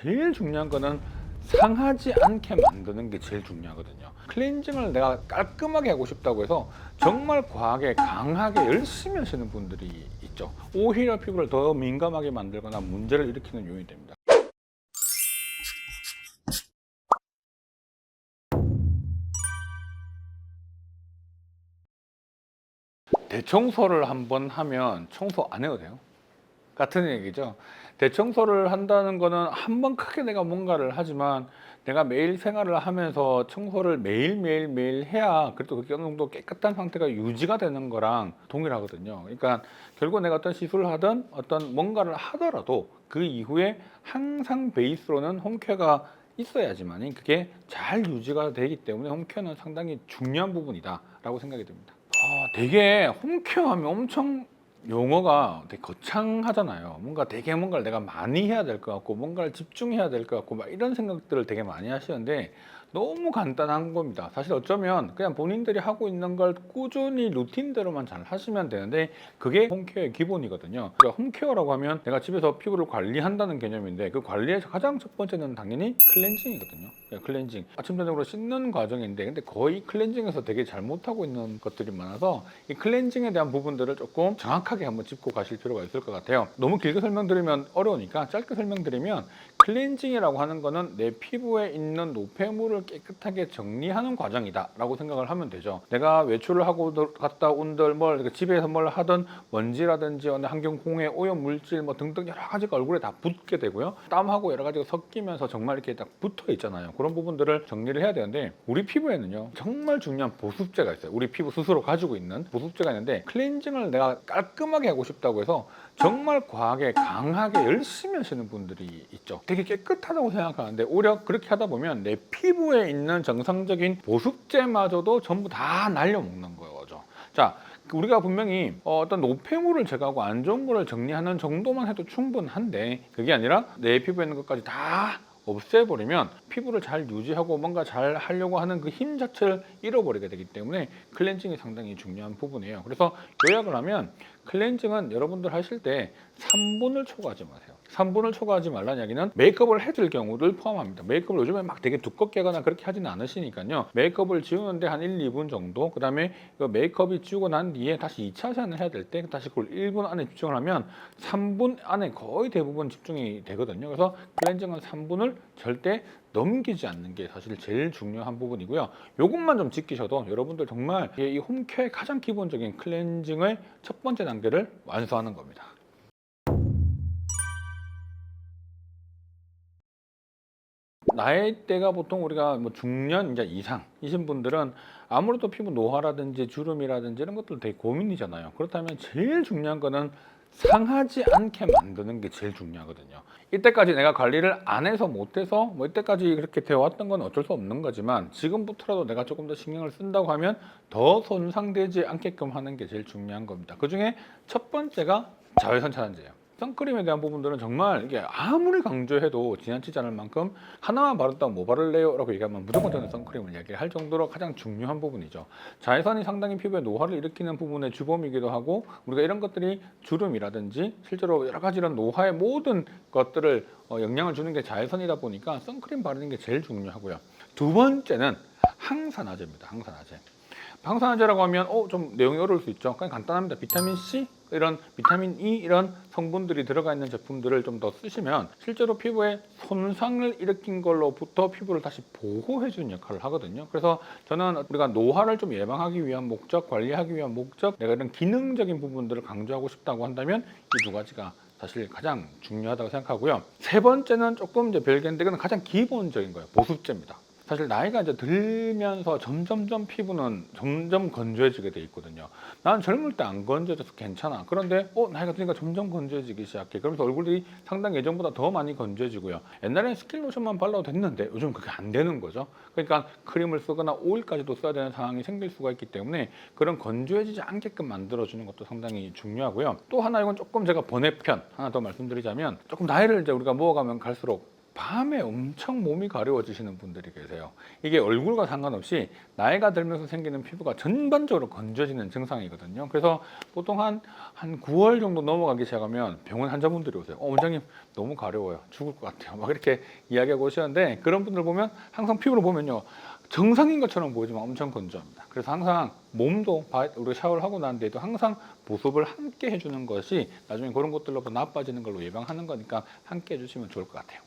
제일 중요한 거는 상하지 않게 만드는 게 제일 중요하거든요. 클렌징을 내가 깔끔하게 하고 싶다고 해서 정말 과하게 강하게 열심히 하시는 분들이 있죠. 오히려 피부를 더 민감하게 만들거나 문제를 일으키는 요인이 됩니다. 대청소를 한번 하면 청소 안 해도 돼요. 같은 얘기죠. 대청소를 한다는 거는 한 번 크게 내가 뭔가를 하지만 내가 매일 생활을 하면서 청소를 매일 해야 그래도 그게 어느 정도 깨끗한 상태가 유지가 되는 거랑 동일하거든요. 그러니까 결국 내가 어떤 시술을 하든 어떤 뭔가를 하더라도 그 이후에 항상 베이스로는 홈케어가 있어야지만 그게 잘 유지가 되기 때문에 홈케어는 상당히 중요한 부분이다라고 생각이 듭니다. 되게 홈케어 하면 엄청 용어가 되게 거창하잖아요. 뭔가 되게 뭔가를 내가 많이 해야 될 것 같고 뭔가를 집중해야 될 것 같고 막 이런 생각들을 되게 많이 하시는데 너무 간단한 겁니다. 사실 어쩌면 그냥 본인들이 하고 있는 걸 꾸준히 루틴대로만 잘 하시면 되는데 그게 홈케어의 기본이거든요. 그러니까 홈케어라고 하면 내가 집에서 피부를 관리한다는 개념인데 그 관리에서 가장 첫 번째는 당연히 클렌징이거든요. 클렌징. 아침 저녁으로 씻는 과정인데 근데 거의 클렌징에서 되게 잘못하고 있는 것들이 많아서 이 클렌징에 대한 부분들을 조금 정확하게 한번 짚고 가실 필요가 있을 것 같아요. 너무 길게 설명드리면 어려우니까 짧게 설명드리면 클렌징이라고 하는 거는 내 피부에 있는 노폐물을 깨끗하게 정리하는 과정이다 라고 생각을 하면 되죠. 내가 외출을 하고 갔다 온들 집에서 뭘 하든 먼지라든지 환경 공해 오염 물질 등등 여러 가지가 얼굴에 다 붙게 되고요. 땀하고 여러 가지가 섞이면서 정말 이렇게 딱 붙어 있잖아요. 그런 부분들을 정리를 해야 되는데 우리 피부에는요 정말 중요한 보습제가 있어요. 우리 피부 스스로 가지고 있는 보습제가 있는데 클렌징을 내가 깔끔하게 하고 싶다고 해서 정말 과하게 강하게 열심히 하시는 분들이 있죠. 되게 깨끗하다고 생각하는데 오히려 그렇게 하다 보면 내 피부에 있는 정상적인 보습제마저도 전부 다 날려먹는 거죠. 자, 우리가 분명히 어떤 노폐물을 제거하고 안 좋은 거를 정리하는 정도만 해도 충분한데 그게 아니라 내 피부에 있는 것까지 다 없애버리면 피부를 잘 유지하고 뭔가 잘 하려고 하는 그 힘 자체를 잃어버리게 되기 때문에 클렌징이 상당히 중요한 부분이에요. 그래서 요약을 하면 클렌징은 여러분들 하실 때 3분을 초과하지 마세요. 3분을 초과하지 말라는 이야기는 메이크업을 해줄 경우를 포함합니다. 메이크업을 요즘에 막 되게 두껍게 하거나 그렇게 하지는 않으시니까요. 메이크업을 지우는데 한 1, 2분 정도 그다음에 그 메이크업이 지우고 난 뒤에 다시 2차 세안을 해야 될 때 다시 그걸 1분 안에 집중을 하면 3분 안에 거의 대부분 집중이 되거든요. 그래서 클렌징은 3분을 절대 넘기지 않는 게 사실 제일 중요한 부분이고요. 이것만 좀 지키셔도 여러분들 정말 이 홈케어의 가장 기본적인 클렌징의 첫 번째 단계를 완수하는 겁니다. 나이대가 보통 우리가 중년 이제 이상이신 분들은 아무래도 피부 노화라든지 주름이라든지 이런 것들 되게 고민이잖아요. 그렇다면 제일 중요한 거는 상하지 않게 만드는 게 제일 중요하거든요. 이때까지 내가 관리를 안 해서 못해서 이때까지 그렇게 되어 왔던 건 어쩔 수 없는 거지만 지금부터라도 내가 조금 더 신경을 쓴다고 하면 더 손상되지 않게끔 하는 게 제일 중요한 겁니다. 그 중에 첫 번째가 자외선 차단제예요. 선크림에 대한 부분들은 정말 이게 아무리 강조해도 지나치지 않을 만큼 하나만 바른다고 뭐 바를래요? 라고 얘기하면 무조건 저는 선크림을 얘기할 정도로 가장 중요한 부분이죠. 자외선이 상당히 피부에 노화를 일으키는 부분의 주범이기도 하고 우리가 이런 것들이 주름이라든지 실제로 여러 가지 이런 노화의 모든 것들을 영향을 주는 게 자외선이다 보니까 선크림 바르는 게 제일 중요하고요. 두 번째는 항산화제입니다. 항산화제. 항산화제라고 하면 좀 내용이 어려울 수 있죠. 그냥 간단합니다. 비타민 C 이런 비타민 E 이런 성분들이 들어가 있는 제품들을 좀 더 쓰시면 실제로 피부에 손상을 일으킨 걸로부터 피부를 다시 보호해 주는 역할을 하거든요. 그래서 저는 우리가 노화를 좀 예방하기 위한 목적, 관리하기 위한 목적, 내가 이런 기능적인 부분들을 강조하고 싶다고 한다면 이 두 가지가 사실 가장 중요하다고 생각하고요. 세 번째는 조금 이제 별개인데 그건 가장 기본적인 거예요. 보습제입니다. 사실 나이가 이제 들면서 점점점 피부는 점점 건조해지게 돼 있거든요. 난 젊을 때 안 건조해져서 괜찮아. 그런데 나이가 드니까 점점 건조해지기 시작해. 그러면서 얼굴이 상당히 예전보다 더 많이 건조해지고요. 옛날에는 스킨로션만 발라도 됐는데 요즘 그게 안 되는 거죠. 그러니까 크림을 쓰거나 오일까지도 써야 되는 상황이 생길 수가 있기 때문에 그런 건조해지지 않게끔 만들어주는 것도 상당히 중요하고요. 또 하나 이건 조금 제가 번외편 하나 더 말씀드리자면 조금 나이를 이제 우리가 먹어가면 갈수록 밤에 엄청 몸이 가려워지시는 분들이 계세요. 이게 얼굴과 상관없이 나이가 들면서 생기는 피부가 전반적으로 건조해지는 증상이거든요. 그래서 보통 한 9월 정도 넘어가기 시작하면 병원 환자분들이 오세요. 원장님 너무 가려워요. 죽을 것 같아요. 막 이렇게 이야기하고 오시는데, 그런 분들 보면 항상 피부를 보면요, 정상인 것처럼 보이지만 엄청 건조합니다. 그래서 항상 몸도 우리가 샤워를 하고 난 뒤에도 항상 보습을 함께 해주는 것이 나중에 그런 것들로부터 나빠지는 걸로 예방하는 거니까 함께 해주시면 좋을 것 같아요.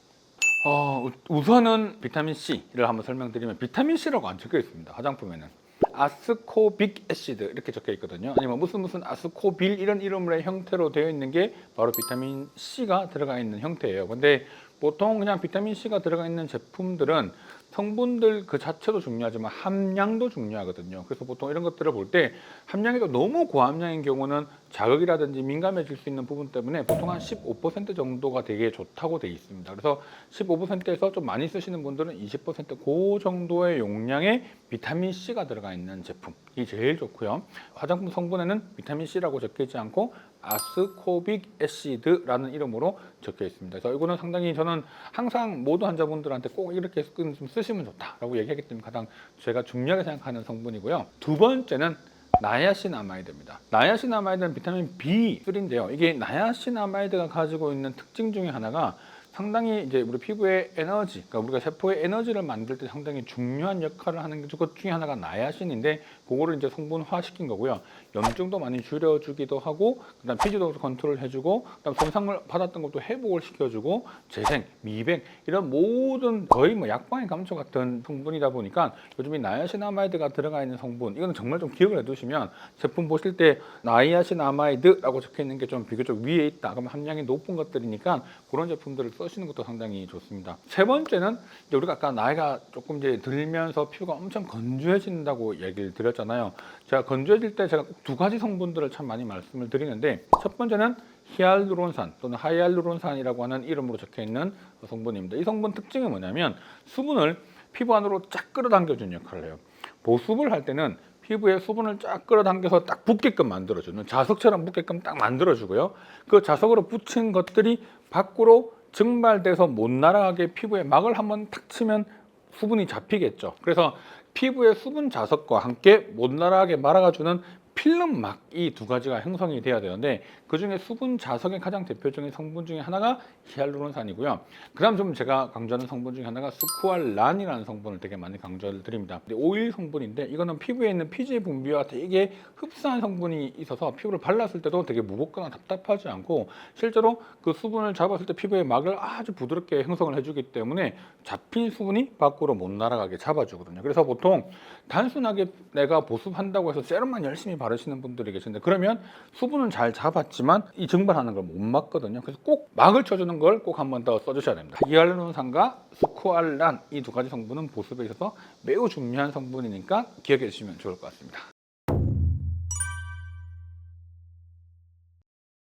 우선은 비타민 C를 한번 설명드리면, 비타민 C라고 안 적혀 있습니다. 화장품에는 아스코빅 애시드 이렇게 적혀 있거든요. 아니면 무슨 아스코빌 이런 이름의 형태로 되어 있는 게 바로 비타민 C가 들어가 있는 형태예요. 근데 보통 그냥 비타민 C가 들어가 있는 제품들은 성분들 그 자체도 중요하지만 함량도 중요하거든요. 그래서 보통 이런 것들을 볼 때 함량이 너무 고함량인 경우는 자극이라든지 민감해질 수 있는 부분 때문에 보통 한 15% 정도가 되게 좋다고 되어 있습니다. 그래서 15%에서 좀 많이 쓰시는 분들은 20%그 정도의 용량의 비타민 C가 들어가 있는 제품이 제일 좋고요. 화장품 성분에는 비타민 C라고 적혀 있지 않고 아스코빅 애시드라는 이름으로 적혀 있습니다. 그래서 이거는 상당히 저는 항상 모든 환자분들한테 꼭 이렇게 좀 쓰시면 좋다라고 얘기하기 때문에 가장 제가 중요하게 생각하는 성분이고요. 두 번째는 나야신아마이드입니다. 나야신아마이드는 비타민 B3인데요. 이게 나야신아마이드가 가지고 있는 특징 중에 하나가 상당히 이제 우리 피부의 에너지, 그러니까 우리가 세포의 에너지를 만들 때 상당히 중요한 역할을 하는 것 중에 하나가 나야신인데, 그거를 이제 성분화 시킨 거고요. 염증도 많이 줄여주기도 하고, 그다음 피지도 컨트롤 해주고, 그다음 손상을 받았던 것도 회복을 시켜주고, 재생, 미백 이런 모든 거의 뭐 약방의 감초 같은 성분이다 보니까 요즘 이 나야신아마이드가 들어가 있는 성분, 이거는 정말 좀 기억을 해두시면 제품 보실 때 나야신아마이드라고 적혀 있는 게 좀 비교적 위에 있다, 그러면 함량이 높은 것들이니까 그런 제품들을 쓰시는 것도 상당히 좋습니다. 세 번째는 이제 우리가 아까 나이가 조금 이제 들면서 피부가 엄청 건조해진다고 얘기를 드렸잖아요. 제가 건조해질 때 제가 꼭 두 가지 성분들을 참 많이 말씀을 드리는데, 첫 번째는 히알루론산 또는 하이알루론산이라고 하는 이름으로 적혀 있는 성분입니다. 이 성분 특징이 뭐냐면 수분을 피부 안으로 쫙 끌어당겨주는 역할을 해요. 보습을 할 때는 피부에 수분을 쫙 끌어당겨서 딱 붙게끔 만들어주는, 자석처럼 붙게끔 딱 만들어주고요. 그 자석으로 붙인 것들이 밖으로 증발돼서 못 날아가게 피부에 막을 한번 탁 치면 수분이 잡히겠죠. 그래서 피부의 수분 자석과 함께 못 날아가게 말아가주는 필름막, 이 두 가지가 형성이 돼야 되는데, 그 중에 수분 자석의 가장 대표적인 성분 중에 하나가 히알루론산이고요. 그 다음 좀 제가 강조하는 성분 중에 하나가 스쿠알란이라는 성분을 되게 많이 강조를 드립니다. 근데 오일 성분인데, 이거는 피부에 있는 피지 분비와 되게 흡사한 성분이 있어서 피부를 발랐을 때도 되게 무겁거나 답답하지 않고, 실제로 그 수분을 잡았을 때 피부의 막을 아주 부드럽게 형성을 해주기 때문에 잡힌 수분이 밖으로 못 날아가게 잡아주거든요. 그래서 보통 단순하게 내가 보습한다고 해서 세럼만 열심히 바르시는 분들이 계신데, 그러면 수분은 잘 잡았지만 이 증발하는 걸 못 막거든요. 그래서 꼭 막을 쳐주는 걸 꼭 한 번 더 써주셔야 됩니다. 히알루론산과 스쿠알란, 이 두 가지 성분은 보습에 있어서 매우 중요한 성분이니까 기억해 주시면 좋을 것 같습니다.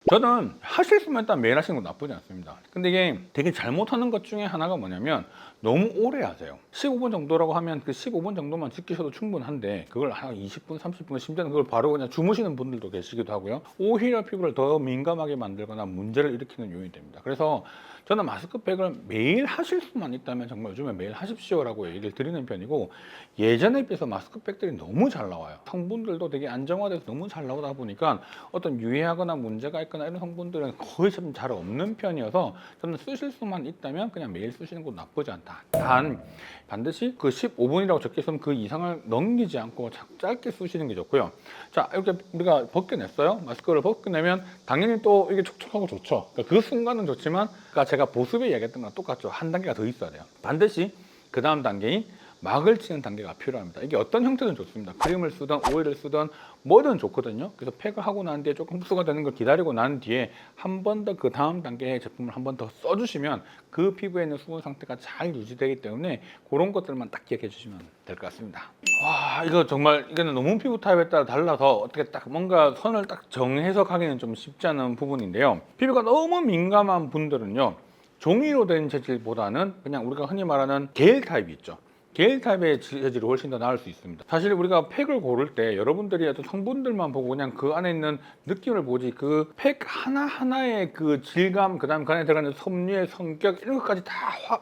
저는 하실 수만 있다면 매일 하시는 건 나쁘지 않습니다. 근데 이게 되게 잘못하는 것 중에 하나가 뭐냐면, 너무 오래 하세요. 15분 정도라고 하면 그 15분 정도만 지키셔도 충분한데, 그걸 한 20분, 30분, 심지어는 그걸 바로 그냥 주무시는 분들도 계시기도 하고요. 오히려 피부를 더 민감하게 만들거나 문제를 일으키는 요인이 됩니다. 그래서 저는 마스크팩을 매일 하실 수만 있다면 정말 요즘에 매일 하십시오라고 얘기를 드리는 편이고, 예전에 비해서 마스크팩들이 너무 잘 나와요. 성분들도 되게 안정화돼서 너무 잘 나오다 보니까 어떤 유해하거나 문제가 있거나 이런 성분들은 거의 좀 잘 없는 편이어서, 저는 쓰실 수만 있다면 그냥 매일 쓰시는 것도 나쁘지 않다. 단 반드시 그 15분이라고 적혀 있으면 그 이상을 넘기지 않고 짧게 쓰시는 게 좋고요. 자, 이렇게 우리가 벗겨냈어요. 마스크를 벗겨내면 당연히 또 이게 촉촉하고 좋죠. 그러니까 그 순간은 좋지만, 그러니까 제가 보습에 얘기했던 거랑 똑같죠. 한 단계가 더 있어야 돼요. 반드시 그 다음 단계인 막을 치는 단계가 필요합니다. 이게 어떤 형태든 좋습니다. 크림을 쓰든 오일을 쓰든 뭐든 좋거든요. 그래서 팩을 하고 난 뒤에 조금 흡수가 되는 걸 기다리고 난 뒤에 한 번 더 그 다음 단계의 제품을 한 번 더 써주시면 그 피부에 있는 수분 상태가 잘 유지되기 때문에 그런 것들만 딱 기억해 주시면 될 것 같습니다. 와, 이거 정말 이거는 너무 피부 타입에 따라 달라서 어떻게 딱 뭔가 선을 딱 정해서 가기는 좀 쉽지 않은 부분인데요. 피부가 너무 민감한 분들은요, 종이로 된 재질보다는 그냥 우리가 흔히 말하는 겔 타입이 있죠. 겔 타입의 재질이 훨씬 더 나을 수 있습니다. 사실 우리가 팩을 고를 때 여러분들이 어떤 성분들만 보고 그냥 그 안에 있는 느낌을 보지 그 팩 하나하나의 그 질감, 그다음 그 안에 들어가는 섬유의 성격 이런 것까지 다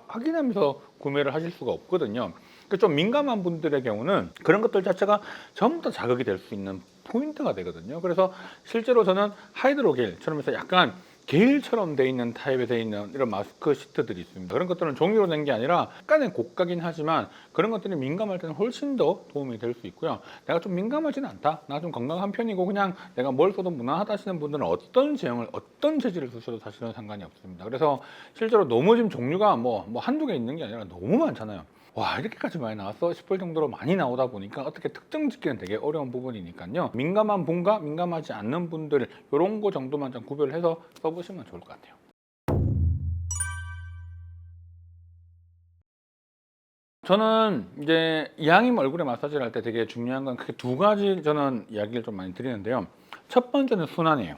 확인하면서 구매를 하실 수가 없거든요. 그러니까 좀 민감한 분들의 경우는 그런 것들 자체가 전부 다 자극이 될 수 있는 포인트가 되거든요. 그래서 실제로 저는 하이드로겔처럼 해서 약간 게일처럼 돼 있는 타입에 돼 있는 이런 마스크 시트들이 있습니다. 그런 것들은 종이로 된 게 아니라 약간의 고가긴 하지만 그런 것들이 민감할 때는 훨씬 더 도움이 될 수 있고요. 내가 좀 민감하지는 않다, 나 좀 건강한 편이고 그냥 내가 뭘 써도 무난하다 하시는 분들은 어떤 제형을 어떤 재질을 쓰셔도 사실은 상관이 없습니다. 그래서 실제로 너무 지금 종류가 뭐 한두 개 있는 게 아니라 너무 많잖아요. 와, 이렇게까지 많이 나왔어 싶을 정도로 많이 나오다 보니까 어떻게 특정 짓기는 되게 어려운 부분이니까요. 민감한 분과 민감하지 않는 분들 이런 거 정도만 좀 구별해서 써보시면 좋을 것 같아요. 저는 이제 이왕이면 얼굴에 마사지를 할 때 되게 중요한 건 크게 두 가지 저는 이야기를 좀 많이 드리는데요. 첫 번째는 순환이에요.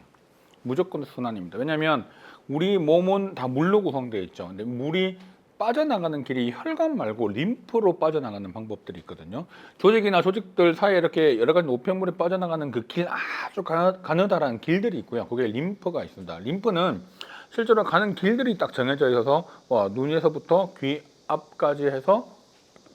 무조건 순환입니다. 왜냐하면 우리 몸은 다 물로 구성되어 있죠. 근데 물이 빠져나가는 길이 혈관 말고 림프로 빠져나가는 방법들이 있거든요. 조직이나 조직들 사이에 이렇게 여러 가지 노폐물이 빠져나가는 그 길, 아주 가느다란 길들이 있고요. 거기에 림프가 있습니다. 림프는 실제로 가는 길들이 딱 정해져 있어서 눈에서부터 귀 앞까지 해서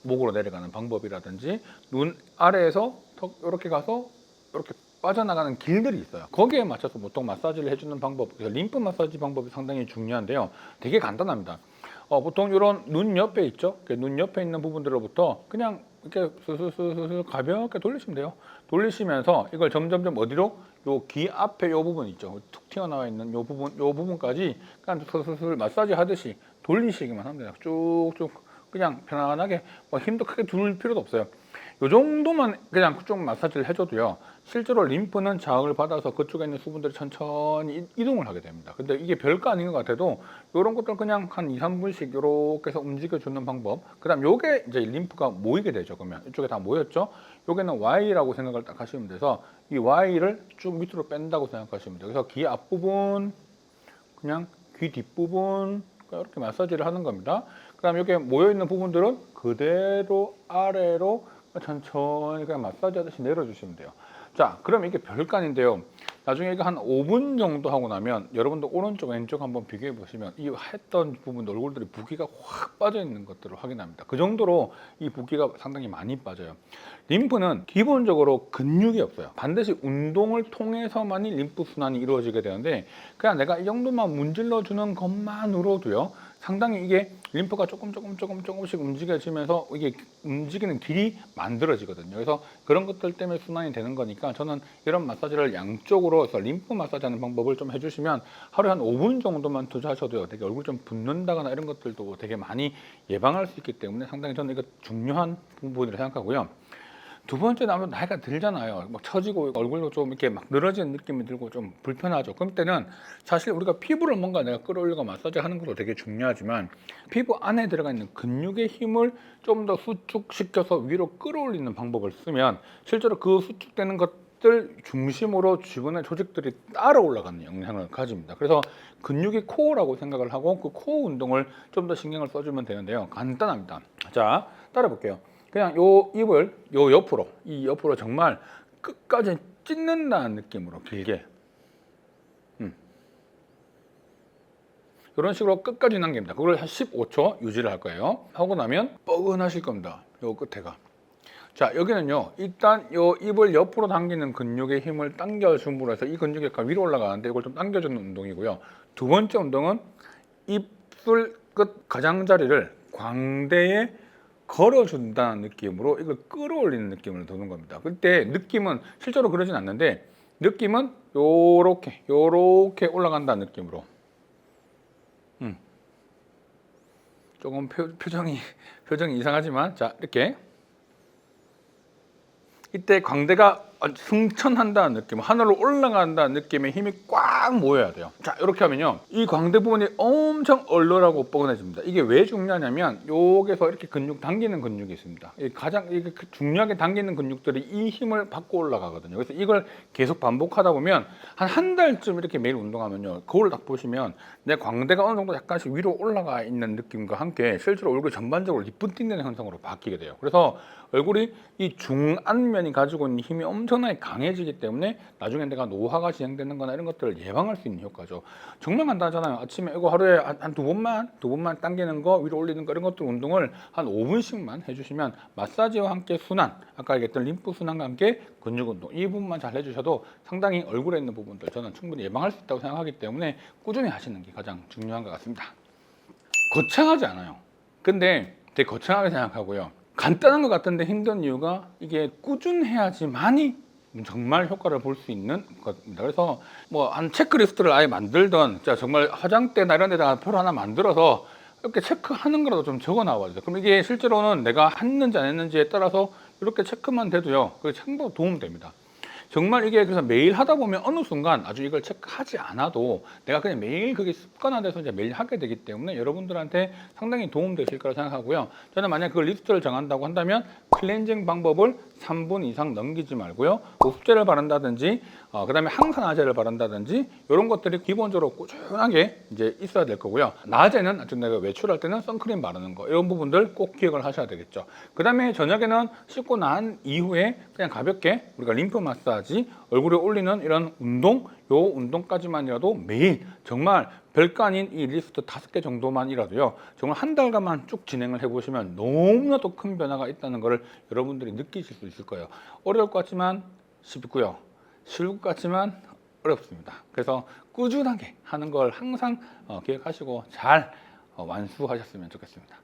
목으로 내려가는 방법이라든지 눈 아래에서 턱 이렇게 가서 이렇게 빠져나가는 길들이 있어요. 거기에 맞춰서 보통 마사지를 해주는 방법, 그래서 림프 마사지 방법이 상당히 중요한데요. 되게 간단합니다. 보통 이런 눈 옆에 있죠. 눈 옆에 있는 부분들로부터 그냥 이렇게 스스스스 가볍게 돌리시면 돼요. 돌리시면서 이걸 점점점 어디로? 요 귀 앞에 요 부분 있죠. 툭 튀어나와 있는 요 부분까지 그냥 스스스 마사지 하듯이 돌리시기만 하면 돼요. 쭉쭉 그냥 편안하게 힘도 크게 줄 필요도 없어요. 요 정도만 그냥 쭉 마사지를 해줘도요. 실제로 림프는 자극을 받아서 그쪽에 있는 수분들이 천천히 이동을 하게 됩니다. 근데 이게 별거 아닌 것 같아도 이런 것들 그냥 한 2, 3분씩 이렇게 해서 움직여주는 방법. 그 다음 요게 이제 림프가 모이게 되죠. 그러면 이쪽에 다 모였죠. 요게는 Y라고 생각을 딱 하시면 돼서 이 Y를 쭉 밑으로 뺀다고 생각하시면 돼요. 그래서 귀 앞부분, 그냥 귀 뒷부분 이렇게 마사지를 하는 겁니다. 그 다음 여기 모여있는 부분들은 그대로 아래로 천천히 그냥 마사지 하듯이 내려주시면 돼요. 자, 그럼 이게 별거 아닌데요. 나중에 이거 한 5분 정도 하고 나면 여러분들 오른쪽 왼쪽 한번 비교해 보시면 이 했던 부분 얼굴들이 붓기가 확 빠져 있는 것들을 확인합니다. 그 정도로 이 붓기가 상당히 많이 빠져요. 림프는 기본적으로 근육이 없어요. 반드시 운동을 통해서만이 림프 순환이 이루어지게 되는데 그냥 내가 이 정도만 문질러 주는 것만으로도요. 상당히 이게 림프가 조금씩 움직여지면서 이게 움직이는 길이 만들어지거든요. 그래서 그런 것들 때문에 순환이 되는 거니까 저는 이런 마사지를 양쪽으로 해서 림프 마사지 하는 방법을 좀 해주시면 하루에 한 5분 정도만 투자하셔도요. 되게 얼굴 좀 붓는다거나 이런 것들도 되게 많이 예방할 수 있기 때문에 상당히 저는 이거 중요한 부분이라고 생각하고요. 두 번째는 아무래도 나이가 들잖아요. 막 처지고 얼굴도 좀 이렇게 막 늘어지는 느낌이 들고 좀 불편하죠. 그럼 때는 사실 우리가 피부를 뭔가 내가 끌어올리고 마사지 하는 것도 되게 중요하지만 피부 안에 들어가 있는 근육의 힘을 좀 더 수축시켜서 위로 끌어올리는 방법을 쓰면 실제로 그 수축되는 것들 중심으로 주변의 조직들이 따라 올라가는 영향을 가집니다. 그래서 근육이 코어라고 생각을 하고 그 코어 운동을 좀 더 신경을 써주면 되는데요. 간단합니다. 자, 따라 볼게요. 그냥 요 입을 요 옆으로, 이 옆으로 정말 끝까지 찢는다는 느낌으로 길게 이런 식으로 끝까지 남깁니다. 그걸 한 15초 유지를 할 거예요. 하고 나면 뻐근하실 겁니다. 요 끝에가. 자, 여기는요. 일단 요 입을 옆으로 당기는 근육의 힘을 당겨줌으로 해서 이 근육이 약간 위로 올라가는데 이걸 좀 당겨주는 운동이고요. 두 번째 운동은 입술 끝 가장자리를 광대에 걸어준다는 느낌으로 이걸 끌어올리는 느낌을 도는 겁니다. 그때 느낌은 실제로 그러진 않는데 느낌은 요렇게 올라간다는 느낌으로. 조금 표정이 이상하지만 자, 이렇게 이때 광대가 승천한다는 느낌, 하늘로 올라간다는 느낌의 힘이 꽉 모여야 돼요. 자, 이렇게 하면요, 이 광대 부분이 엄청 얼얼하고 뻐근해집니다. 이게 왜 중요하냐면 여기서 이렇게 근육 당기는 근육이 있습니다. 가장 중요하게 당기는 근육들이 이 힘을 받고 올라가거든요. 그래서 이걸 계속 반복하다 보면 한 달쯤 이렇게 매일 운동하면요, 거울 딱 보시면 내 광대가 어느 정도 약간씩 위로 올라가 있는 느낌과 함께 실제로 얼굴이 전반적으로 리프팅되는 현상으로 바뀌게 돼요. 그래서 얼굴이 이 중안면이 가지고 있는 힘이 엄청나게 강해지기 때문에 나중에 내가 노화가 진행되는 거나 이런 것들을 예방할 수 있는 효과죠. 정말 간단하잖아요. 아침에 이거 하루에 한 두 번만 당기는 거, 위로 올리는 거, 이런 것들 운동을 한 5분씩만 해주시면 마사지와 함께 순환, 아까 얘기했던 림프 순환과 함께 근육 운동, 이 부분만 잘 해주셔도 상당히 얼굴에 있는 부분들 저는 충분히 예방할 수 있다고 생각하기 때문에 꾸준히 하시는 게 가장 중요한 것 같습니다. 거창하지 않아요. 근데 되게 거창하게 생각하고요, 간단한 것 같은데 힘든 이유가 이게 꾸준해야지만이 정말 효과를 볼 수 있는 겁니다. 그래서 뭐 한 체크리스트를 아예 만들던, 정말 화장대나 이런 데다가 표를 하나 만들어서 이렇게 체크하는 거라도 좀 적어 놔봐야 돼요. 그럼 이게 실제로는 내가 했는지 안 했는지에 따라서 이렇게 체크만 돼도요, 그 생각 도움 됩니다. 정말 이게 그래서 매일 하다 보면 어느 순간 아주 이걸 체크하지 않아도 내가 그냥 매일 그게 습관화돼서 이제 매일 하게 되기 때문에 여러분들한테 상당히 도움되실 거라 생각하고요. 저는 만약 그 리스트를 정한다고 한다면 클렌징 방법을 3분 이상 넘기지 말고요, 보습제를 바른다든지 그다음에 항산화제를 바른다든지 이런 것들이 기본적으로 꾸준하게 이제 있어야 될 거고요. 낮에는 아직 내가 외출할 때는 선크림 바르는 거, 이런 부분들 꼭 기억을 하셔야 되겠죠. 그다음에 저녁에는 씻고 난 이후에 그냥 가볍게 우리가 림프 마사지, 얼굴에 올리는 이런 운동, 요 운동까지만이라도 매일 정말 별거 아닌 이 리스트 5개 정도만이라도요, 정말 한 달간만 쭉 진행을 해보시면 너무나도 큰 변화가 있다는 것을 여러분들이 느끼실 수 있을 거예요. 어려울 것 같지만 쉽고요, 쉬울 것 같지만 어렵습니다. 그래서 꾸준하게 하는 걸 항상 기억하시고 잘 완수하셨으면 좋겠습니다.